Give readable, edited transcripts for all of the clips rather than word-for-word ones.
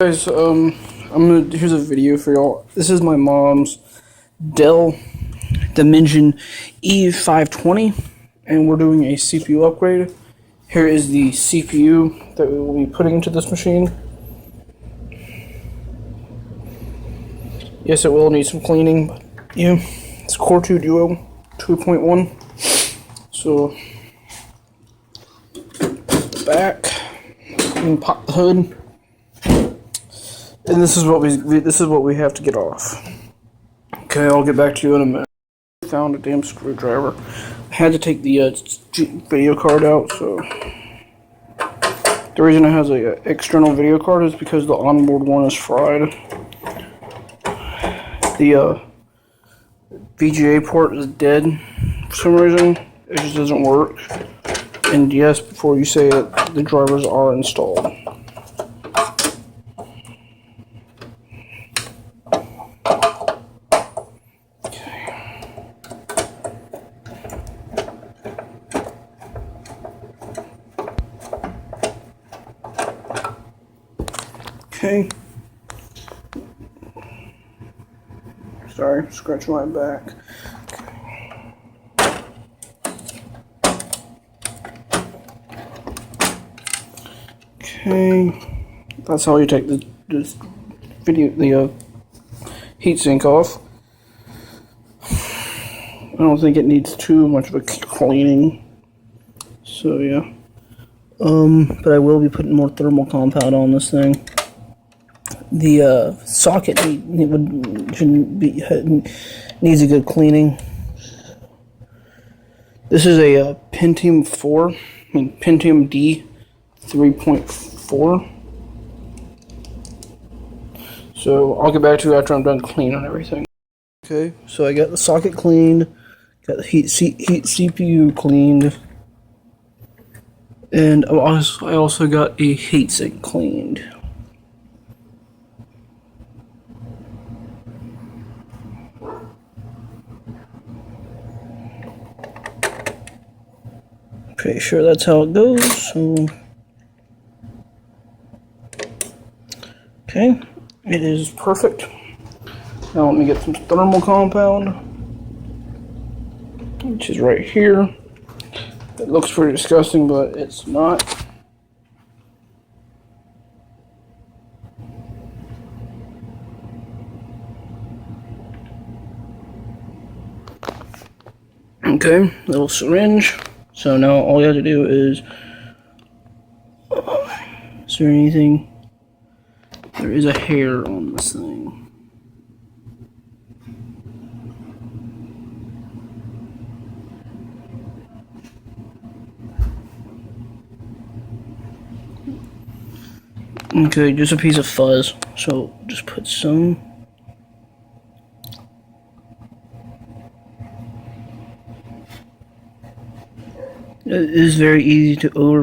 Guys, here's a video for y'all. This is my mom's Dell Dimension E520, and we're doing a CPU upgrade. Here is the CPU that we will be putting into this machine. Yes, it will need some cleaning, but yeah, it's Core 2 Duo 2.1. So, back, and pop the hood. And this is what we have to get off. Okay, I'll get back to you in a minute. I found a damn screwdriver. I had to take the video card out, so the reason it has an external video card is because the onboard one is fried. The VGA port is dead for some reason. It just doesn't work. And yes, before you say it, the drivers are installed. Okay. Sorry, scratch my back. Okay, that's how you take the heatsink off. I don't think it needs too much of a cleaning. So yeah. But I will be putting more thermal compound on this thing. The socket needs a good cleaning. This is a Pentium D 3.4. So I'll get back to you after I'm done cleaning everything. Okay, so I got the socket cleaned, got the heat CPU cleaned, and I also got a heatsink cleaned. Pretty sure that's how it goes. So, okay, it is perfect. Now let me get some thermal compound, which is right here. It looks pretty disgusting, but it's not. Okay, little syringe. So now all you have to do is there anything? There is a hair on this thing. Okay, just a piece of fuzz. So just put some. It is very easy to over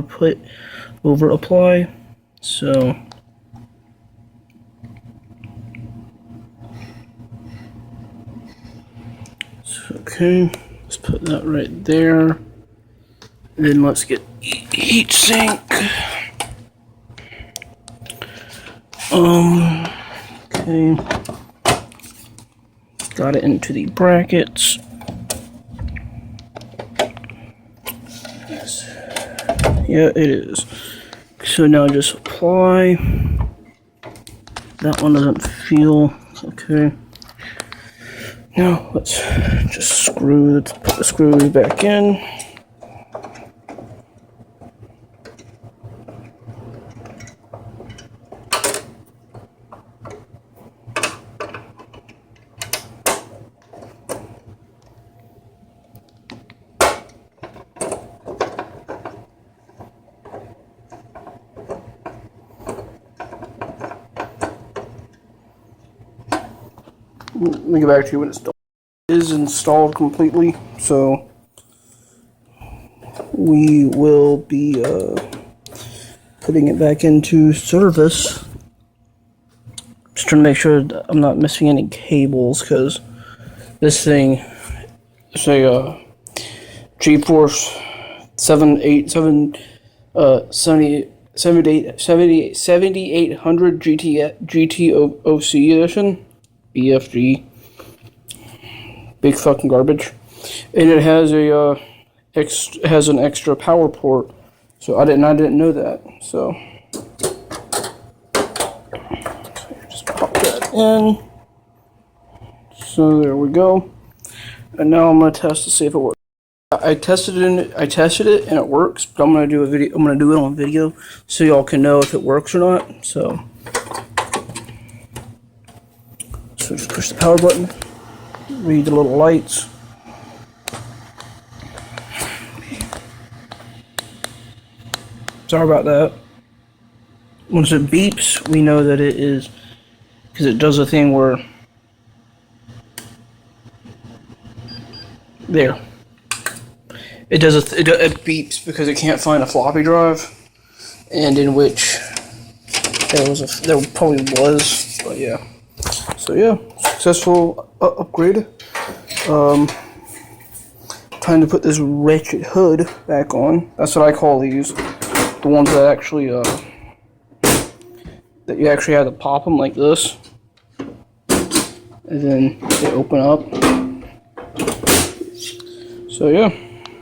apply. So okay, let's put that right there. Then let's get heat sink. Okay, got it into the brackets. Yeah, it is. So now just apply. That one doesn't feel okay. Now let's just put the screws back in. Let me get back to you when it's done. It is installed completely, so we will be putting it back into service. Just trying to make sure that I'm not missing any cables, because this thing is a GeForce 770 7800 GTOC edition, BFG, big fucking garbage, and it has an extra power port. So I didn't know that. So just pop that in. So there we go. And now I'm gonna test to see if it works. I tested it and it works, but I'm gonna do it on video so y'all can know if it works or not. So just push the power button, read the little lights. Sorry about that. Once it beeps, we know that it is, because it does a thing where there. It it beeps because it can't find a floppy drive, and in which there probably was, but yeah. So yeah, successful upgrade. Time to put this wretched hood back on. That's what I call these, the ones that actually that you actually have to pop them like this, and then they open up. So yeah.